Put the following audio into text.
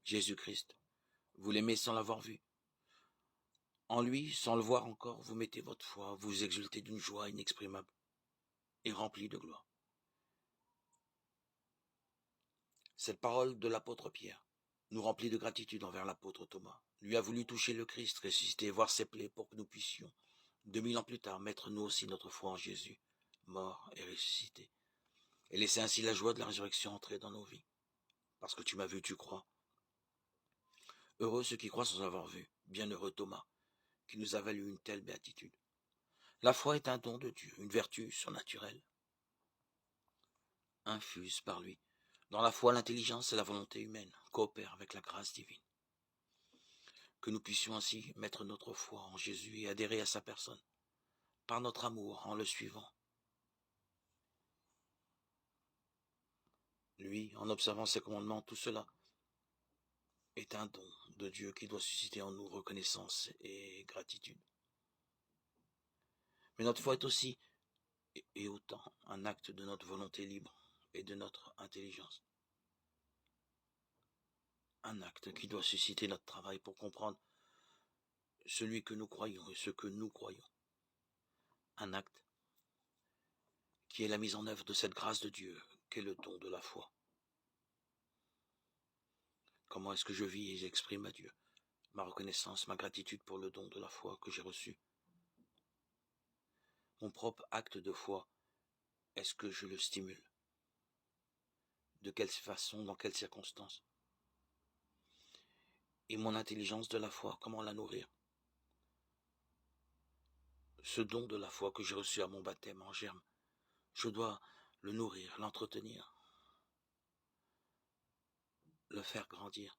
Jésus-Christ. Vous l'aimez sans l'avoir vu. En lui, sans le voir encore, vous mettez votre foi, vous exultez d'une joie inexprimable et remplie de gloire. Cette parole de l'apôtre Pierre nous remplit de gratitude envers l'apôtre Thomas. Lui a voulu toucher le Christ, ressusciter, voir ses plaies pour que nous puissions, 2000 ans plus tard, mettre nous aussi notre foi en Jésus, mort et ressuscité, et laisser ainsi la joie de la résurrection entrer dans nos vies. Parce que tu m'as vu, tu crois. Heureux ceux qui croient sans avoir vu. Bienheureux Thomas, qui nous a valu une telle béatitude. La foi est un don de Dieu, une vertu surnaturelle, infuse par lui. Dans la foi, l'intelligence et la volonté humaine coopèrent avec la grâce divine. Que nous puissions ainsi mettre notre foi en Jésus et adhérer à sa personne, par notre amour en le suivant. Lui, en observant ses commandements, tout cela est un don de Dieu qui doit susciter en nous reconnaissance et gratitude. Mais notre foi est aussi et autant un acte de notre volonté libre et de notre intelligence. Un acte qui doit susciter notre travail pour comprendre celui que nous croyons et ce que nous croyons. Un acte qui est la mise en œuvre de cette grâce de Dieu qu'est le don de la foi. Comment est-ce que je vis et j'exprime à Dieu ma reconnaissance, ma gratitude pour le don de la foi que j'ai reçu? Mon propre acte de foi, est-ce que je le stimule? De quelle façon, dans quelles circonstances? Et mon intelligence de la foi, comment la nourrir? Ce don de la foi que j'ai reçu à mon baptême en germe, je dois le nourrir, l'entretenir, le faire grandir.